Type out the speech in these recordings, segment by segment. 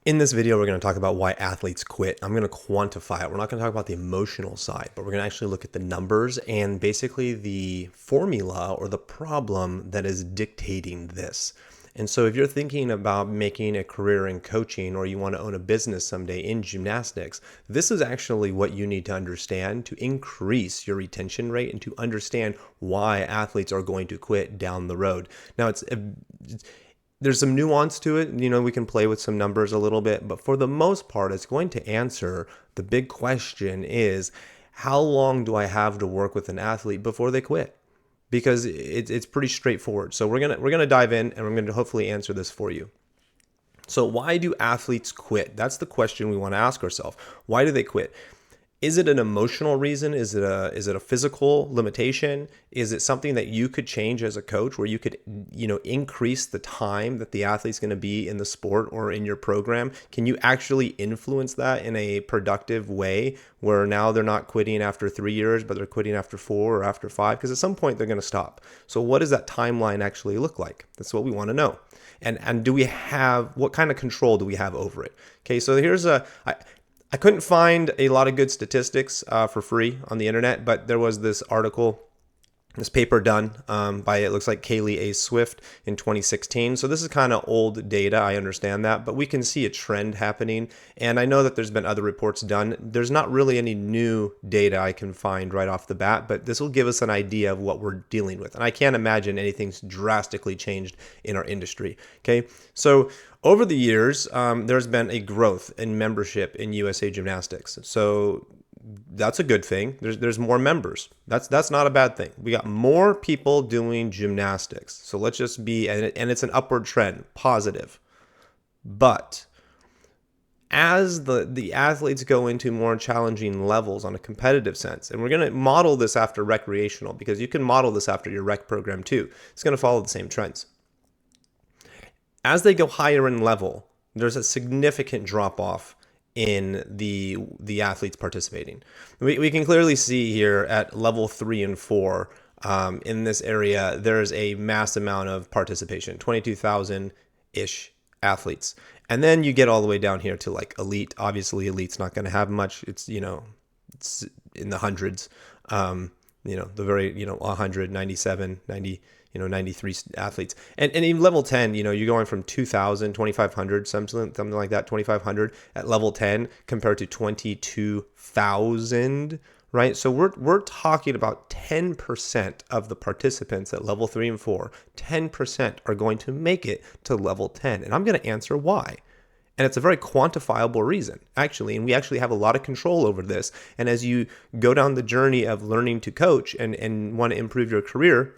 In this video, we're going to talk about why athletes quit. I'm going to quantify it. We're not going to talk about the emotional side, but we're going to actually look at the numbers and basically the formula or the problem that is dictating this. And so if you're thinking about making a career in coaching or you want to own a business someday in gymnastics, this is actually what you need to understand to increase your retention rate and to understand why athletes are going to quit down the road. Now, there's some nuance to it. We can play with some numbers a little bit, but for the most part, it's going to answer the big question is, how long do I have to work with an athlete before they quit? Because it's pretty straightforward. So we're gonna dive in and we're going to hopefully answer this for you. So why do athletes quit? That's the question we want to ask ourselves. Why do they quit? Is it an emotional reason? Is it a physical limitation? Is it something that you could change as a coach where you could, increase the time that the athlete's going to be in the sport or in your program? Can you actually influence that in a productive way where now they're not quitting after 3 years, but they're quitting after 4 or after 5? Because at some point they're going to stop. So what does that timeline actually look like? That's what we want to know. And do we have, what kind of control do we have over it? Okay, so I couldn't find a lot of good statistics for free on the internet, but there was this article, this paper done by, it looks like Kaylee A. Swift in 2016. So this is kind of old data, I understand that, but we can see a trend happening. And I know that there's been other reports done. There's not really any new data I can find right off the bat, but this will give us an idea of what we're dealing with. And I can't imagine anything's drastically changed in our industry. Okay, so over the years, there's been a growth in membership in USA Gymnastics. So that's a good thing. There's more members. That's not a bad thing. We got more people doing gymnastics. So let's just be, and it's an upward trend, positive. But as the athletes go into more challenging levels on a competitive sense, and we're going to model this after recreational, because you can model this after your rec program too. It's going to follow the same trends. As they go higher in level, there's a significant drop off in the athletes participating. We can clearly see here at level 3 and 4 in this area, there's a mass amount of participation, 22,000-ish athletes. And then you get all the way down here to like elite. Obviously, elite's not going to have much. It's in the hundreds. The very 197, 90. 93 athletes. And in level 10, you're going from 2,000, 2,500, something like that, 2,500 at level 10 compared to 22,000, right? So we're talking about 10% of the participants at level 3 and 4, 10% are going to make it to level 10. And I'm going to answer why. And it's a very quantifiable reason, actually. And we actually have a lot of control over this. And as you go down the journey of learning to coach and want to improve your career,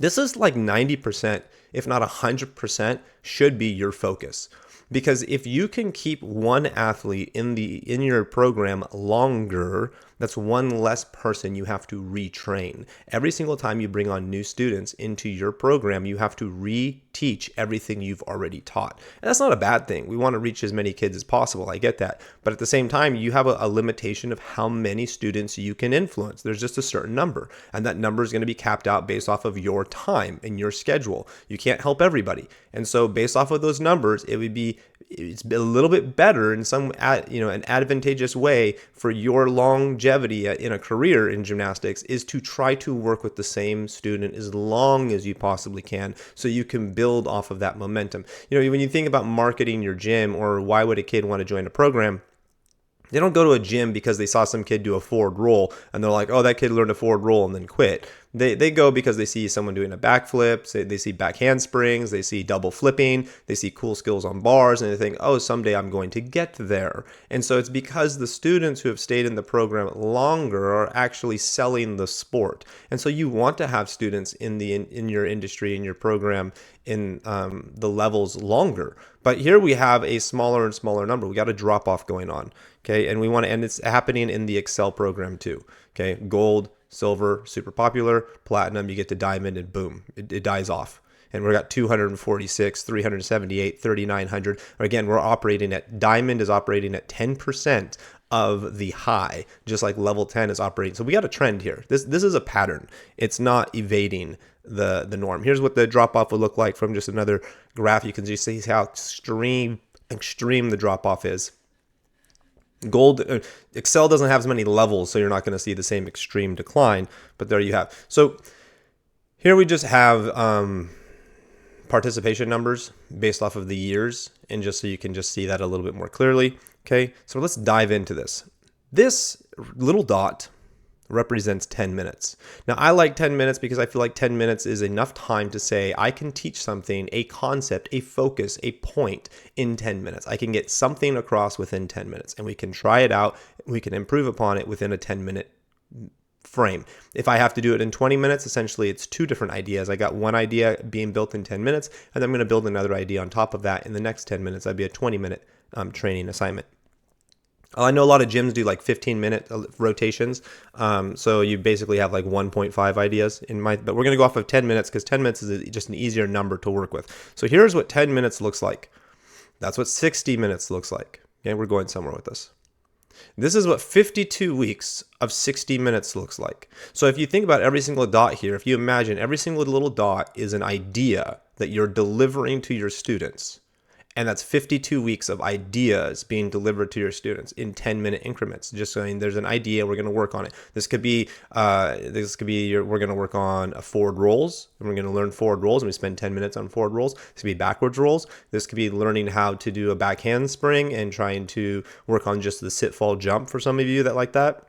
this is like 90%, if not 100%, should be your focus. Because if you can keep one athlete in your program longer, that's one less person you have to retrain. Every single time you bring on new students into your program, you have to reteach everything you've already taught. And that's not a bad thing. We want to reach as many kids as possible. I get that. But at the same time, you have a limitation of how many students you can influence. There's just a certain number. And that number is going to be capped out based off of your time and your schedule. You can't help everybody. And so based off of those numbers, it's a little bit better in some, an advantageous way for your longevity in a career in gymnastics is to try to work with the same student as long as you possibly can so you can build off of that momentum. When you think about marketing your gym or why would a kid want to join a program, they don't go to a gym because they saw some kid do a forward roll and they're like, oh, that kid learned a forward roll and then quit. They go because they see someone doing a backflip, they see back handsprings, they see double flipping, they see cool skills on bars, and they think, oh, someday I'm going to get there. And so it's because the students who have stayed in the program longer are actually selling the sport. And so you want to have students in your industry, in your program, in the levels longer. But here we have a smaller and smaller number. We got a drop off going on. Okay, and it's happening in the Excel program too. Okay, gold, silver, super popular, platinum, you get to diamond and boom, it dies off. And we got 246, 378, 3,900. Again, diamond is operating at 10% of the high, just like level 10 is operating. So we got a trend here. This is a pattern. It's not evading the norm. Here's what the drop off would look like from just another graph. You can just see how extreme extreme the drop off is. Gold, Excel doesn't have as many levels, so you're not going to see the same extreme decline, but there you have. So here we just have participation numbers based off of the years, and just so you can just see that a little bit more clearly. Okay, so let's dive into this. This little dot represents 10 minutes. Now, I like 10 minutes because I feel like 10 minutes is enough time to say I can teach something, a concept, a focus, a point in 10 minutes. I can get something across within 10 minutes, and we can try it out. We can improve upon it within a 10-minute frame. If I have to do it in 20 minutes, essentially it's two different ideas. I got one idea being built in 10 minutes, and I'm going to build another idea on top of that in the next 10 minutes. That'd be a 20-minute training assignment. I know a lot of gyms do like 15-minute rotations. So you basically have like 1.5 ideas but we're going to go off of 10 minutes because 10 minutes is just an easier number to work with. So here's what 10 minutes looks like. That's what 60 minutes looks like. Okay, we're going somewhere with this. This is what 52 weeks of 60 minutes looks like. So if you think about every single dot here, if you imagine every single little dot is an idea that you're delivering to your students, and that's 52 weeks of ideas being delivered to your students in 10-minute increments. Just saying there's an idea, we're going to work on it. This could be we're going to work on forward rolls, and we're going to learn forward rolls, and we spend 10 minutes on forward rolls. This could be backwards rolls. This could be learning how to do a back handspring and trying to work on just the sit, fall, jump for some of you that like that.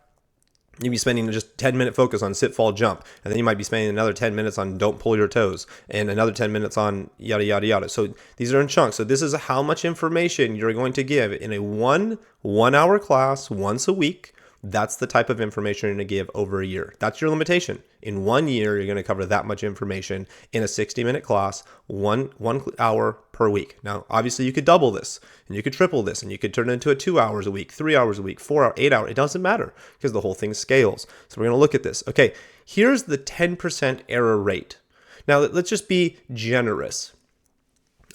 You'd be spending just 10-minute focus on sit, fall, jump. And then you might be spending another 10 minutes on don't pull your toes and another 10 minutes on yada, yada, yada. So these are in chunks. So this is how much information you're going to give in a one-hour class once a week. That's the type of information you're going to give over a year. That's your limitation. In 1 year, you're going to cover that much information in a 60-minute class, one hour per week. Now, obviously, you could double this, and you could triple this, and you could turn it into 2 hours a week, 3 hours a week, 4 hours, 8 hours. It doesn't matter because the whole thing scales. So we're going to look at this. Okay, here's the 10% error rate. Now, let's just be generous.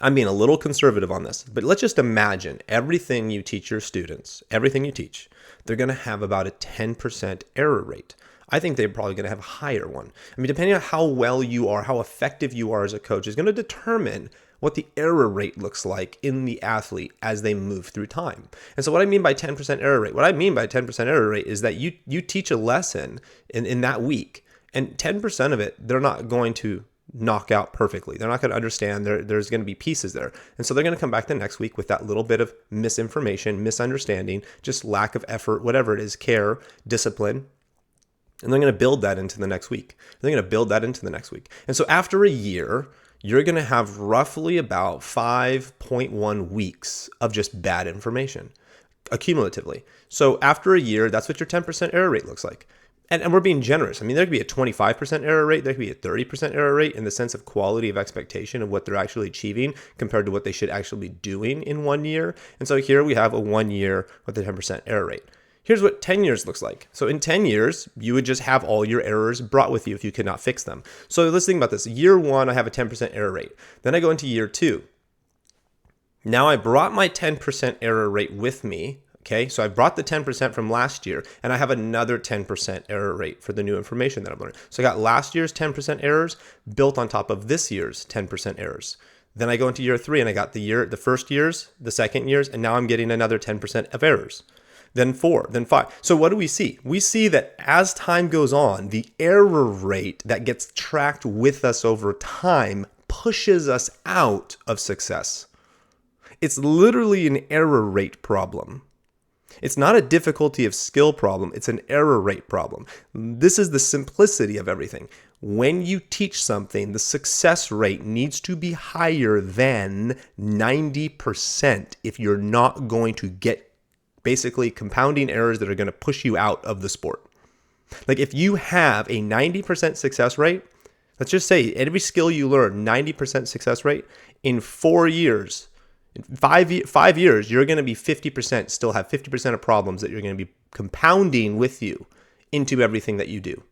I'm being a little conservative on this, but let's just imagine everything you teach your students, everything you teach, they're going to have about a 10% error rate. I think they're probably going to have a higher one. I mean, depending on how well you are, how effective you are as a coach is going to determine what the error rate looks like in the athlete as they move through time. And so what I mean by 10% error rate, what I mean by 10% error rate is that you teach a lesson in that week, and 10% of it, they're not going to knock out perfectly. They're not going to understand. There's going to be pieces there. And so they're going to come back the next week with that little bit of misinformation, misunderstanding, just lack of effort, whatever it is, care, discipline. And they're going to build that into the next week. They're going to build that into the next week. And so after a year, you're going to have roughly about 5.1 weeks of just bad information accumulatively. So after a year, that's what your 10% error rate looks like. And we're being generous. I mean, there could be a 25% error rate. There could be a 30% error rate in the sense of quality of expectation of what they're actually achieving compared to what they should actually be doing in 1 year. And so here we have a 1 year with a 10% error rate. Here's what 10 years looks like. So in 10 years, you would just have all your errors brought with you if you could not fix them. So let's think about this. Year 1, I have a 10% error rate. Then I go into year 2. Now I brought my 10% error rate with me. Okay, so I brought the 10% from last year, and I have another 10% error rate for the new information that I'm learning. So I got last year's 10% errors built on top of this year's 10% errors. Then I go into year 3, and I got the first year's, the second year's, and now I'm getting another 10% of errors. Then 4, then 5. So what do we see? We see that as time goes on, the error rate that gets tracked with us over time pushes us out of success. It's literally an error rate problem. It's not a difficulty of skill problem. It's an error rate problem. This is the simplicity of everything. When you teach something, the success rate needs to be higher than 90% if you're not going to get basically compounding errors that are going to push you out of the sport. Like if you have a 90% success rate, let's just say every skill you learn, 90% success rate, in 4 years, in 5 years, you're going to be 50%, still have 50% of problems that you're going to be compounding with you into everything that you do.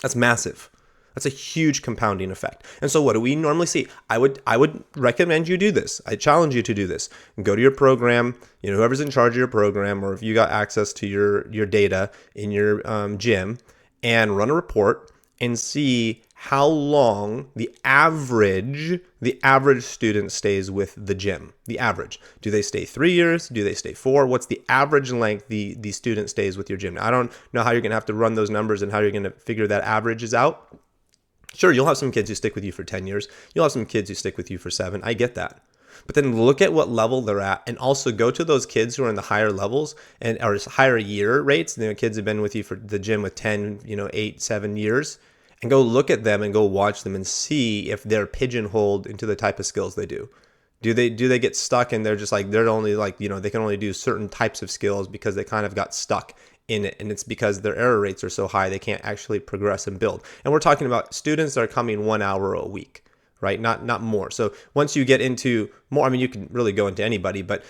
That's massive. That's a huge compounding effect. And so what do we normally see? I would recommend you do this. I challenge you to do this. Go to your program, whoever's in charge of your program, or if you got access to your data in your gym, and run a report and see how long the average student stays with the gym. The average. Do they stay 3 years? Do they stay 4? What's the average length the student stays with your gym? Now, I don't know how you're going to have to run those numbers and how you're going to figure that averages out. Sure, you'll have some kids who stick with you for 10 years. You'll have some kids who stick with you for 7. I get that. But then look at what level they're at, and also go to those kids who are in the higher levels and or higher year rates. Kids have been with you for the gym with 10, 8, 7 years, and go look at them and go watch them and see if they're pigeonholed into the type of skills they do. Do they get stuck and they're just like, they're only like, they can only do certain types of skills because they kind of got stuck in it, and it's because their error rates are so high they can't actually progress and build. And we're talking about students that are coming 1 hour a week, right? Not more. So once you get into more, you can really go into anybody, but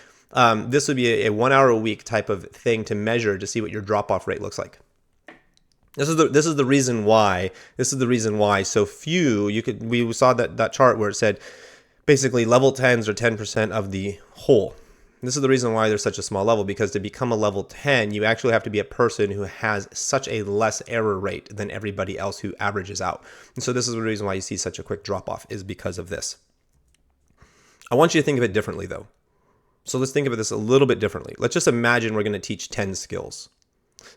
this would be a 1 hour a week type of thing to measure to see what your drop-off rate looks like. This is the reason why so few, we saw that chart where it said basically level 10s are 10% of the whole. This is the reason why there's such a small level, because to become a level 10, you actually have to be a person who has such a less error rate than everybody else who averages out. And so this is the reason why you see such a quick drop off, is because of this. I want you to think of it differently though. So let's think of this a little bit differently. Let's just imagine we're going to teach 10 skills.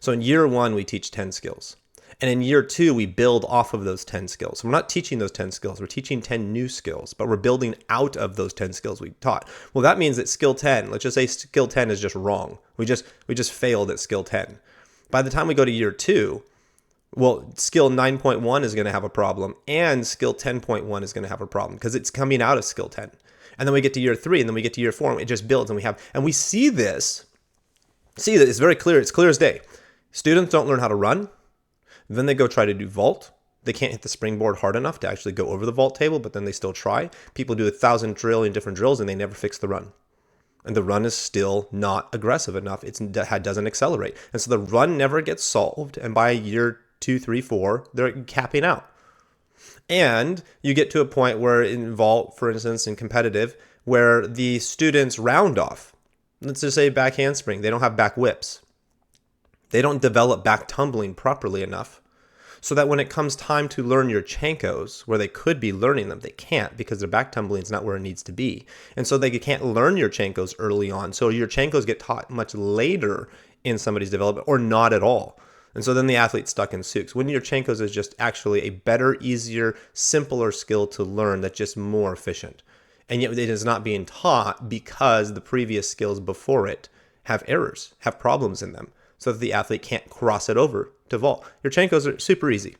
So in year 1, we teach 10 skills. And in year 2, we build off of those 10 skills. So we're not teaching those 10 skills. We're teaching 10 new skills, but we're building out of those 10 skills we taught. Well, that means that skill 10, let's just say skill 10 is just wrong. We just failed at skill 10. By the time we go to year 2, well, skill 9.1 is going to have a problem, and skill 10.1 is going to have a problem because it's coming out of skill 10. And then we get to year 3, and then we get to year 4, and it just builds, and we see this. See that it's very clear. It's clear as day. Students don't learn how to run. Then they go try to do vault. They can't hit the springboard hard enough to actually go over the vault table, but then they still try. People do 1,000 trillion different drills and they never fix the run. And the run is still not aggressive enough. It doesn't accelerate. And so the run never gets solved. And by year 2, 3, 4, they're capping out. And you get to a point where in vault, for instance, in competitive, where the students round off. Let's just say back handspring. They don't have back whips. They don't develop back tumbling properly enough, so that when it comes time to learn your Chankos, where they could be learning them, they can't because their back tumbling is not where it needs to be. And so they can't learn your Chankos early on. So your Chankos get taught much later in somebody's development, or not at all. And so then the athlete's stuck in Sukes. When your Chankos is just actually a better, easier, simpler skill to learn that's just more efficient. And yet it is not being taught because the previous skills before it have errors, have problems in them, so that the athlete can't cross it over to vault. Your Chankos are super easy.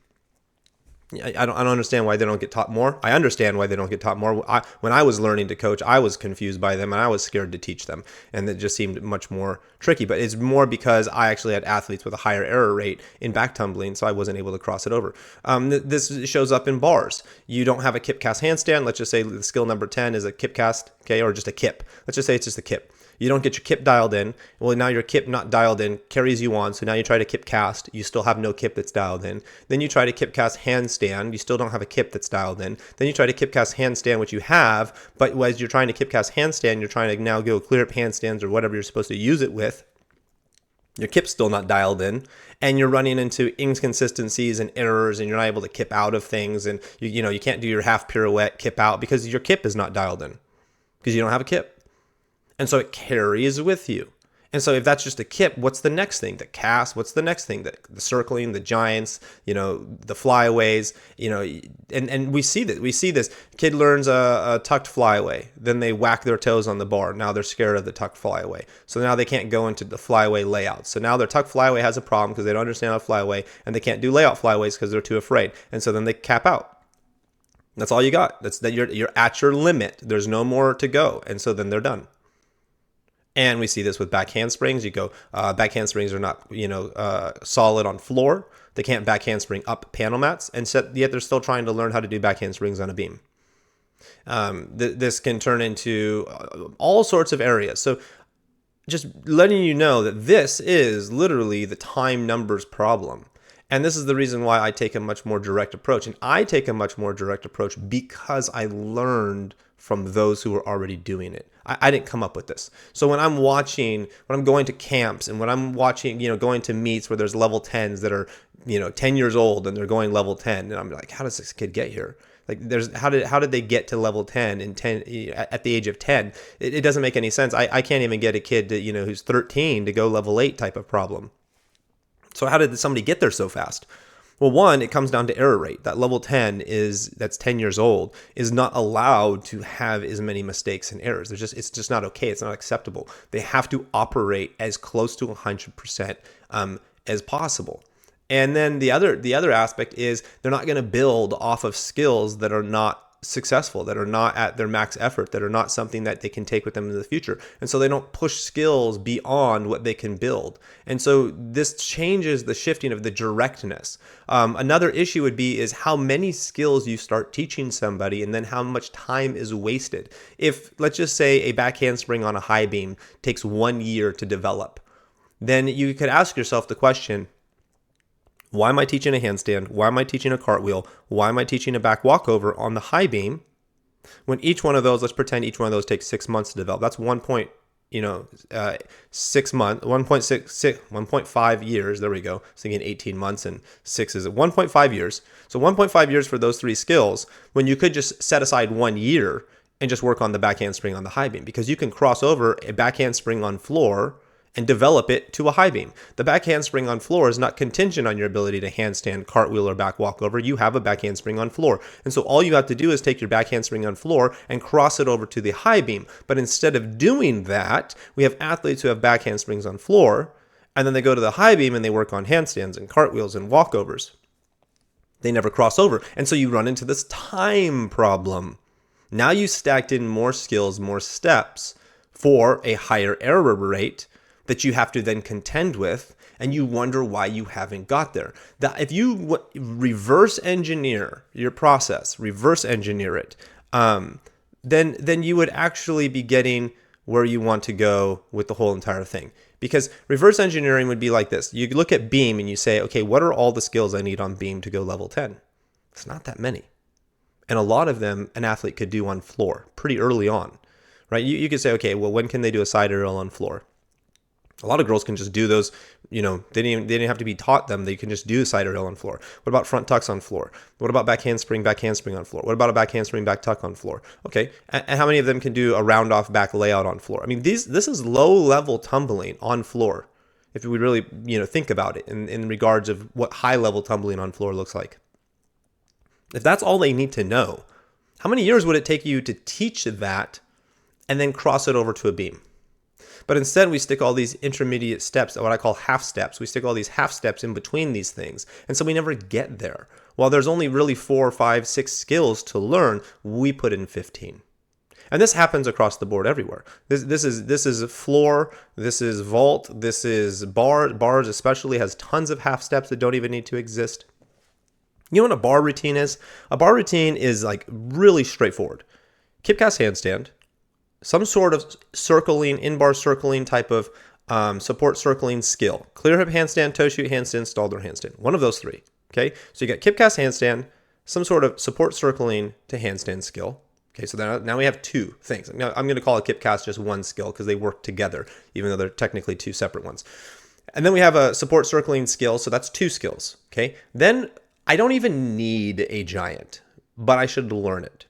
I don't understand why they don't get taught more. I understand why they don't get taught more. When I was learning to coach, I was confused by them and I was scared to teach them. And it just seemed much more tricky. But it's more because I actually had athletes with a higher error rate in back tumbling, so I wasn't able to cross it over. This shows up in bars. You don't have a kip cast handstand. Let's just say the skill number 10 is a kip cast, okay, or just a kip. Let's just say it's just a kip. You don't get your kip dialed in. Well, now your kip not dialed in carries you on. So now you try to kip cast. You still have no kip that's dialed in. Then you try to kip cast handstand. You still don't have a kip that's dialed in. Then you try to kip cast handstand, which you have. But as you're trying to kip cast handstand, you're trying to now go clear up handstands or whatever you're supposed to use it with. Your kip's still not dialed in. And you're running into inconsistencies and errors, and you're not able to kip out of things. And you can't do your half pirouette kip out because your kip is not dialed in because you don't have a kip. And so it carries with you. And so if that's just a kip, what's the next thing? The cast, what's the next thing? The circling, the giants, the flyaways, and we see this. We see this. Kid learns a tucked flyaway. Then they whack their toes on the bar. Now they're scared of the tucked flyaway. So now they can't go into the flyaway layout. So now their tucked flyaway has a problem because they don't understand how to flyaway, and they can't do layout flyaways because they're too afraid. And so then they cap out. That's all you got. That's that you're at your limit. There's no more to go. And so then they're done. And we see this with back handsprings. You go, back handsprings are not, solid on floor. They can't back handspring up panel mats, and yet they're still trying to learn how to do back handsprings on a beam. This can turn into all sorts of areas. So just letting you know that this is literally the time numbers problem. And this is the reason why I take a much more direct approach. And I take a much more direct approach because I learned from those who are already doing it. I didn't come up with this. So when I'm going to camps and when I'm watching, going to meets where there's level 10s that are, 10 years old and they're going level 10, and I'm like, how does this kid get here? Like, how did they get to level 10 in 10 at the age of 10? It doesn't make any sense. I can't even get a kid to, who's 13 to go level 8 type of problem. So how did somebody get there so fast? Well, one, it comes down to error rate. That level 10 that's 10 years old is not allowed to have as many mistakes and errors. It's just not okay. It's not acceptable. They have to operate as close to 100% as possible. And then the other aspect is they're not going to build off of skills that are not successful, that are not at their max effort, that are not something that they can take with them in the future. And so they don't push skills beyond what they can build. And so this changes the shifting of the directness. Another issue would be is how many skills you start teaching somebody and then how much time is wasted. If, let's just say, a back handspring on a high beam takes 1 year to develop, then you could ask yourself the question, why am I teaching a handstand? Why am I teaching a cartwheel? Why am I teaching a back walkover on the high beam when each one of those, let's pretend each one of those takes 6 months to develop. That's 1.5 years. There we go. So again, 18 months and 6 is 1.5 years. So 1.5 years for those 3 skills when you could just set aside 1 year and just work on the back handspring on the high beam, because you can cross over a back handspring on floor and develop it to a high beam. The back handspring on floor is not contingent on your ability to handstand, cartwheel, or back walkover. You have a back handspring on floor. And so all you have to do is take your back handspring on floor and cross it over to the high beam. But instead of doing that, we have athletes who have back handsprings on floor, and then they go to the high beam and they work on handstands and cartwheels and walkovers. They never cross over. And so you run into this time problem. Now you stacked in more skills, more steps for a higher error rate that you have to then contend with, and you wonder why you haven't got there. That if you reverse engineer your process, reverse engineer it, then you would actually be getting where you want to go with the whole entire thing. Because reverse engineering would be like this. You look at beam and you say, okay, what are all the skills I need on beam to go level 10? It's not that many. And a lot of them an athlete could do on floor pretty early on, right? You could say, okay, well, when can they do a side aerial on floor? A lot of girls can just do those, they didn't have to be taught them. They can just do side aerial on floor. What about front tucks on floor? What about back handspring on floor? What about a back handspring, back tuck on floor? Okay, and how many of them can do a round off back layout on floor? I mean, this is low level tumbling on floor, if we really, think about it in regards of what high level tumbling on floor looks like. If that's all they need to know, how many years would it take you to teach that and then cross it over to a beam? But instead, we stick all these intermediate steps, what I call half steps. We stick all these half steps in between these things. And so we never get there. While there's only really 4, 5, 6 skills to learn, we put in 15. And this happens across the board everywhere. This is floor, this is vault, this is bar. Bars especially has tons of half steps that don't even need to exist. You know what a bar routine is? A bar routine is like really straightforward. Kip cast handstand, some sort of circling, in-bar circling type of support circling skill. Clear hip handstand, toe shoot handstand, stalled handstand. One of those 3. Okay, so you got kip cast handstand, some sort of support circling to handstand skill. Okay, so now we have 2 things. Now I'm going to call a kip cast just one skill because they work together, even though they're technically 2 separate ones. And then we have a support circling skill, so that's 2 skills. Okay, then I don't even need a giant, but I should learn it.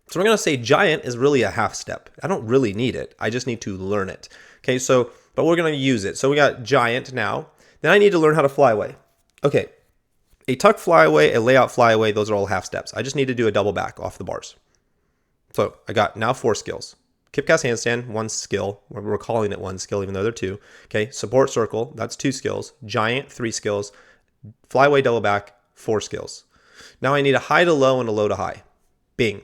So we're going to say giant is really a half step. I don't really need it. I just need to learn it. Okay, but we're going to use it. So we got giant now. Then I need to learn how to fly away. Okay, a tuck fly away, a layout fly away, those are all half steps. I just need to do a double back off the bars. So I got now 4 skills. Kip cast handstand, 1 skill. We're calling it 1 skill, even though they're 2. Okay, support circle, that's 2 skills. Giant, 3 skills. Fly away, double back, 4 skills. Now I need a high to low and a low to high. Bing.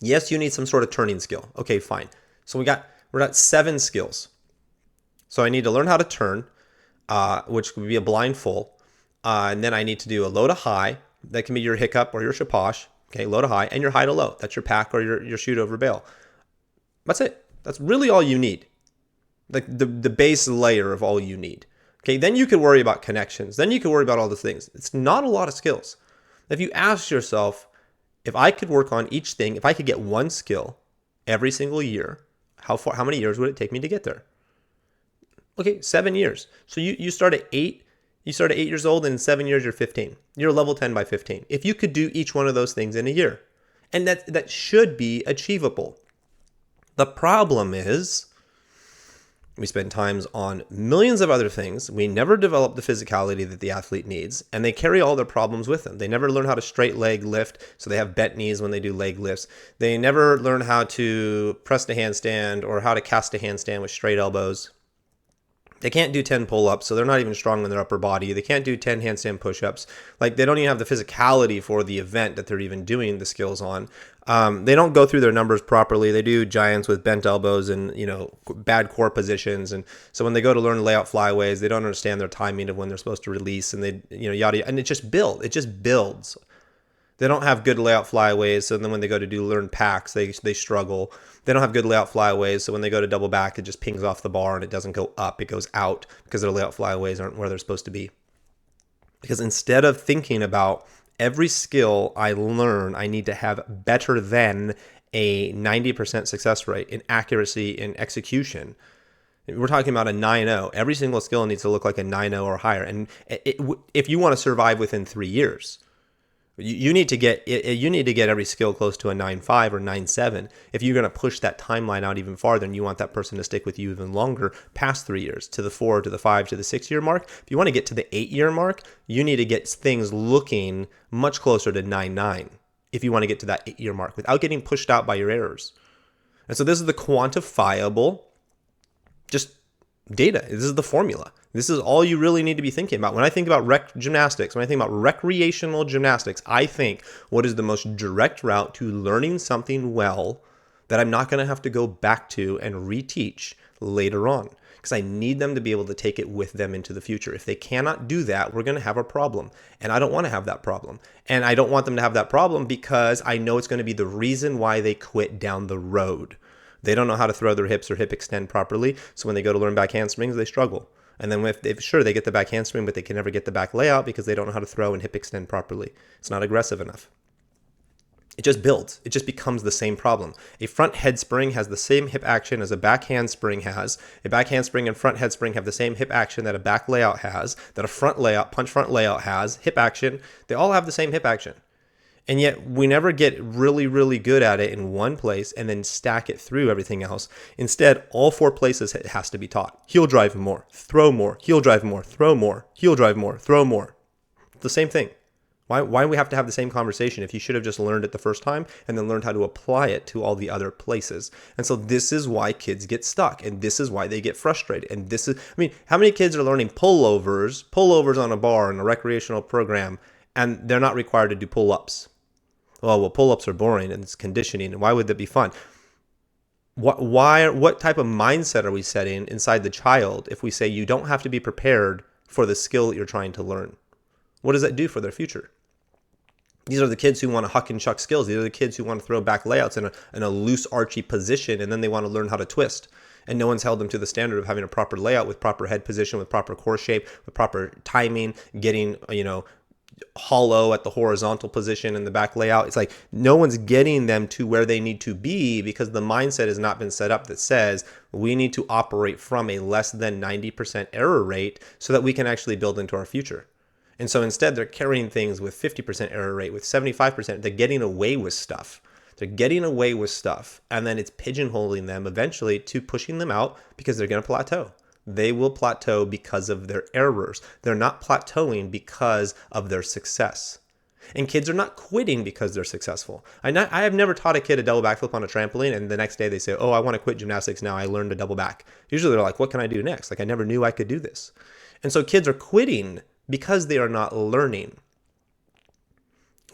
Yes, you need some sort of turning skill. Okay, fine. So we're at 7 skills. So I need to learn how to turn, which would be a blind full. And then I need to do a low to high. That can be your hiccup or your shaposh. Okay, low to high, and your high to low. That's your pack or your shoot over bail. That's it. That's really all you need. Like the base layer of all you need. Okay, then you can worry about connections. Then you can worry about all the things. It's not a lot of skills. If you ask yourself, If I could work on each thing, if I could get one skill every single year, how many years would it take me to get there? Okay, 7 years. So you start at 8, you start at 8 years old, and in 7 years you're 15. You're level 10 by 15. If you could do each one of those things in a year, and that should be achievable. The problem is we spend times on millions of other things. We never develop the physicality that the athlete needs, and they carry all their problems with them. They never learn how to straight leg lift, so they have bent knees when they do leg lifts. They never learn how to press the handstand or how to cast a handstand with straight elbows. They can't do 10 pull-ups, so they're not even strong in their upper body. They can't do 10 handstand push-ups. Like, they don't even have the physicality for the event that they're even doing the skills on. They don't go through their numbers properly. They do giants with bent elbows and, bad core positions. And so when they go to learn layout flyways, they don't understand their timing of when they're supposed to release, and they, yada, and it just builds. They don't have good layout flyaways, so then when they go to learn packs, they struggle. They don't have good layout flyaways, so when they go to double back, it just pings off the bar and it doesn't go up, it goes out because their layout flyaways aren't where they're supposed to be. Because instead of thinking about every skill I learn, I need to have better than a 90% success rate in accuracy in execution. We're talking about a 9.0. Every single skill needs to look like a 9.0 or higher. And if you want to survive within 3 years, you need to get every skill close to a 9.5 or 9.7. If you're going to push that timeline out even farther and you want that person to stick with you even longer, past 3 years, to the 4, to the 5, to the 6 year mark. If you want to get to the 8 year mark, you need to get things looking much closer to 9.9 if you want to get to that 8 year mark without getting pushed out by your errors. And so this is the quantifiable, just data. This is the formula. This is all you really need to be thinking about. When I think about gymnastics, when I think about recreational gymnastics, I think what is the most direct route to learning something well that I'm not going to have to go back to and reteach later on, because I need them to be able to take it with them into the future. If they cannot do that, we're going to have a problem. And I don't want to have that problem. And I don't want them to have that problem because I know it's going to be the reason why they quit down the road. They don't know how to throw their hips or hip extend properly. So when they go to learn back handsprings, they struggle. And then they get the back handspring, but they can never get the back layout because they don't know how to throw and hip extend properly. It's not aggressive enough. It just builds. It just becomes the same problem. A front head spring has the same hip action as a back handspring has. A back handspring and front head spring have the same hip action that a back layout has, that a front layout, punch front layout has, hip action. They all have the same hip action. And yet we never get really, really good at it in one place and then stack it through everything else. Instead, all 4 places it has to be taught. Heel drive more, throw more, heel drive more, throw more, heel drive more, throw more. The same thing. Why do we have to have the same conversation if you should have just learned it the first time and then learned how to apply it to all the other places? And so this is why kids get stuck, and this is why they get frustrated. And this is, how many kids are learning pullovers on a bar in a recreational program, and they're not required to do pull-ups? Well, pull-ups are boring and it's conditioning, and why would that be fun? What type of mindset are we setting inside the child if we say you don't have to be prepared for the skill that you're trying to learn? What does that do for their future? These are the kids who want to huck and chuck skills. These are the kids who want to throw back layouts in a loose, archy position, and then they want to learn how to twist. And no one's held them to the standard of having a proper layout with proper head position, with proper core shape, with proper timing, getting, hollow at the horizontal position in the back layout. It's like no one's getting them to where they need to be because the mindset has not been set up that says we need to operate from a less than 90% error rate so that we can actually build into our future. And so instead they're carrying things with 50% error rate, with 75%. They're getting away with stuff. And then it's pigeonholing them eventually to pushing them out because they're going to plateau. They will plateau because of their errors. They're not plateauing because of their success. And kids are not quitting because they're successful. I have never taught a kid a double backflip on a trampoline and the next day they say, oh, I want to quit gymnastics now. I learned a double back. Usually they're like, what can I do next? Like, I never knew I could do this. And so kids are quitting because they are not learning.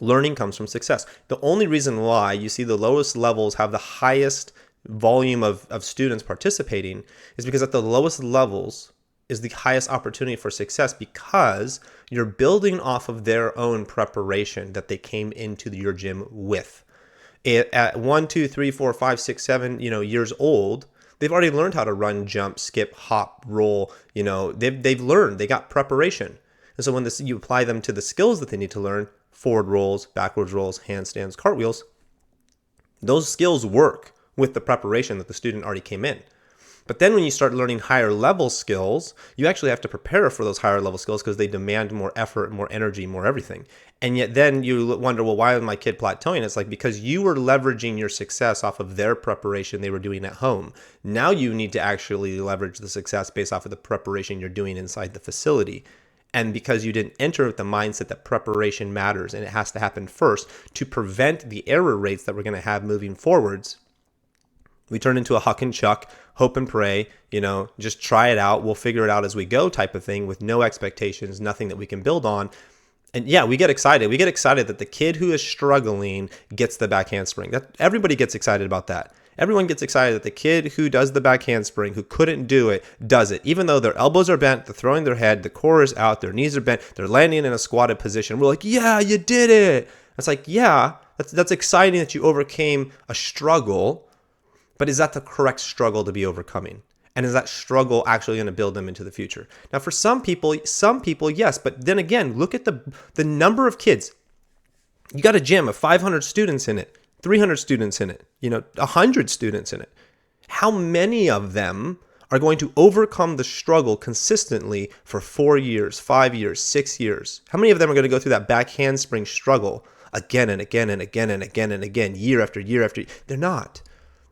Learning comes from success. The only reason why you see the lowest levels have the highest volume of students participating is because at the lowest levels is the highest opportunity for success, because you're building off of their own preparation that they came into your gym with. At 1, 2, 3, 4, 5, 6, 7 years old, they've already learned how to run, jump, skip, hop, roll. They've learned, they got preparation. And so when you apply them to the skills that they need to learn, forward rolls, backwards rolls, handstands, cartwheels, those skills work with the preparation that the student already came in. But then when you start learning higher level skills, you actually have to prepare for those higher level skills because they demand more effort, more energy, more everything. And yet then you wonder, well, why is my kid plateauing? It's like because you were leveraging your success off of their preparation they were doing at home. Now you need to actually leverage the success based off of the preparation you're doing inside the facility. And because you didn't enter with the mindset that preparation matters and it has to happen first to prevent the error rates that we're going to have moving forwards, we turn into a huck and chuck, hope and pray, just try it out. We'll figure it out as we go type of thing with no expectations, nothing that we can build on. And yeah, we get excited. We get excited that the kid who is struggling gets the back handspring. Everybody gets excited about that. Everyone gets excited that the kid who does the back handspring, who couldn't do it, does it. Even though their elbows are bent, they're throwing their head, the core is out, their knees are bent, they're landing in a squatted position. We're like, yeah, you did it. It's like, yeah, that's exciting that you overcame a struggle, but is that the correct struggle to be overcoming? And is that struggle actually going to build them into the future? Now, for some people, yes. But then again, look at the number of kids. You got a gym of 500 students in it, 300 students in it, 100 students in it. How many of them are going to overcome the struggle consistently for 4 years, 5 years, 6 years? How many of them are going to go through that back handspring struggle again and again and again and again and again, year after year after year? They're not.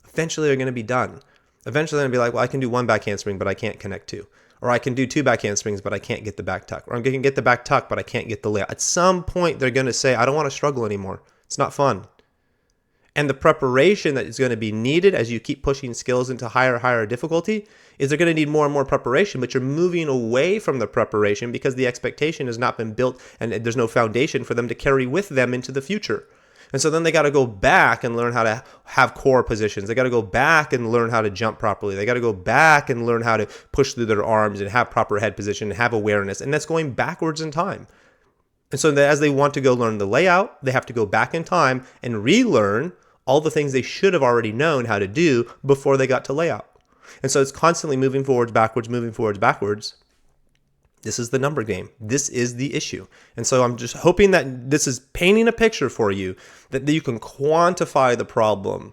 Eventually, they're going to be done. Eventually, they're going to be like, well, I can do one back handspring, but I can't connect two. Or I can do two back handsprings, but I can't get the back tuck. Or I can get the back tuck, but I can't get the layout. At some point, they're going to say, I don't want to struggle anymore. It's not fun. And the preparation that is going to be needed as you keep pushing skills into higher difficulty is they're going to need more and more preparation, but you're moving away from the preparation because the expectation has not been built and there's no foundation for them to carry with them into the future. And so then they got to go back and learn how to have core positions. They got to go back and learn how to jump properly. They got to go back and learn how to push through their arms and have proper head position and have awareness. And that's going backwards in time. And so as they want to go learn the layout, they have to go back in time and relearn all the things they should have already known how to do before they got to layout. And so it's constantly moving forwards, backwards, moving forwards, backwards. This is the number game. This is the issue. And so I'm just hoping that this is painting a picture for you that you can quantify the problem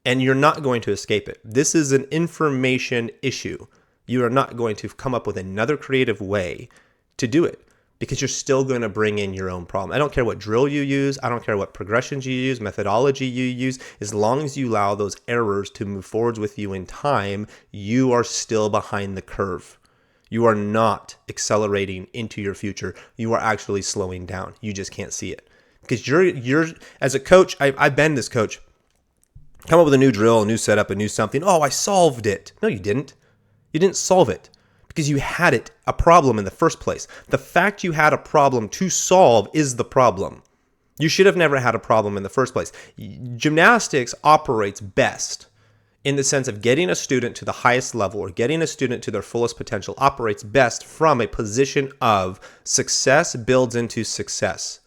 and you're not going to escape it. This is an information issue. You are not going to come up with another creative way to do it because you're still going to bring in your own problem. I don't care what drill you use. I don't care what progressions you use, methodology you use. As long as you allow those errors to move forwards with you in time, you are still behind the curve. You are not accelerating into your future. You are actually slowing down. You just can't see it. Because you're as a coach, I've been this coach. Come up with a new drill, a new setup, a new something. Oh, I solved it. No, you didn't. You didn't solve it because you had a problem in the first place. The fact you had a problem to solve is the problem. You should have never had a problem in the first place. Gymnastics operates best in the sense of getting a student to the highest level or getting a student to their fullest potential operates best from a position of success builds into success.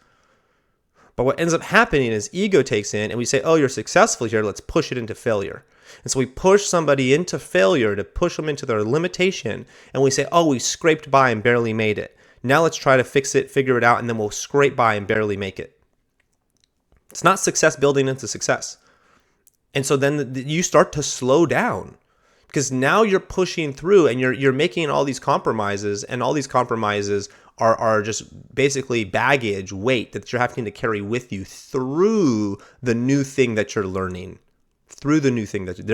But what ends up happening is ego takes in and we say, oh, you're successful here, let's push it into failure. And so we push somebody into failure to push them into their limitation. And we say, oh, we scraped by and barely made it. Now let's try to fix it, figure it out, and then we'll scrape by and barely make it. It's not success building into success. And so then you start to slow down because now you're pushing through and you're making all these compromises, and all these compromises are just basically baggage, weight that you're having to carry with you through the new thing that you're learning. Through the new thing that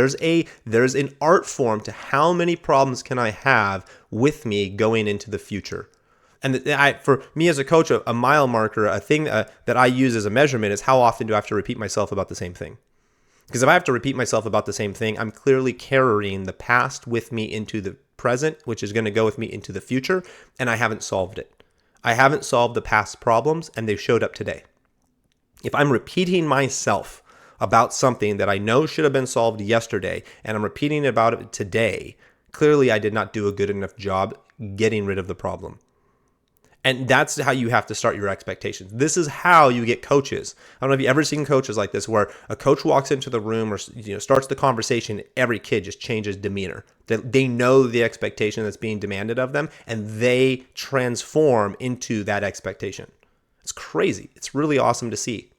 there's an art form to how many problems can I have with me going into the future. And for me as a coach, a mile marker, a thing that I use as a measurement is how often do I have to repeat myself about the same thing. Because if I have to repeat myself about the same thing, I'm clearly carrying the past with me into the present, which is going to go with me into the future, and I haven't solved it. I haven't solved the past problems, and they've showed up today. If I'm repeating myself about something that I know should have been solved yesterday, and I'm repeating about it today, clearly I did not do a good enough job getting rid of the problem. And that's how you have to start your expectations. This is how you get coaches. I don't know if you've ever seen coaches like this where a coach walks into the room or starts the conversation, every kid just changes demeanor. They know the expectation that's being demanded of them and they transform into that expectation. It's crazy. It's really awesome to see.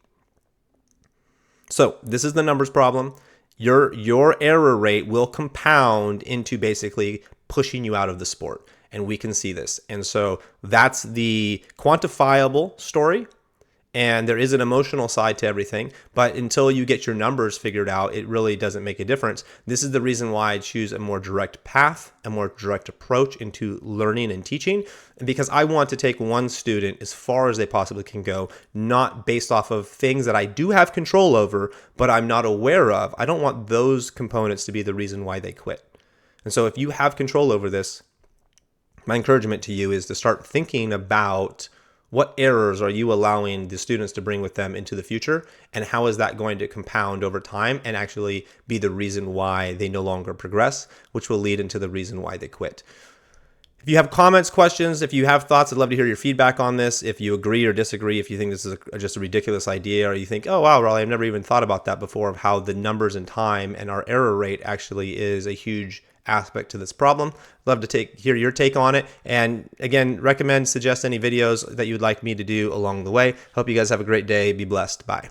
So this is the numbers problem. Your error rate will compound into basically pushing you out of the sport. And we can see this. And so that's the quantifiable story. And there is an emotional side to everything, but until you get your numbers figured out, it really doesn't make a difference. This is the reason why I choose a more direct path, a more direct approach into learning and teaching, because I want to take one student as far as they possibly can go, not based off of things that I do have control over, but I'm not aware of. I don't want those components to be the reason why they quit. And so if you have control over this, my encouragement to you is to start thinking about what errors are you allowing the students to bring with them into the future, and how is that going to compound over time and actually be the reason why they no longer progress, which will lead into the reason why they quit. If you have comments, questions, if you have thoughts, I'd love to hear your feedback on this. If you agree or disagree, if you think this is just a ridiculous idea, or you think, oh, wow, Raleigh, I've never even thought about that before, of how the numbers and time and our error rate actually is a huge aspect to this problem. Love to hear your take on it. And again, suggest any videos that you would like me to do along the way. Hope you guys have a great day. Be blessed. Bye.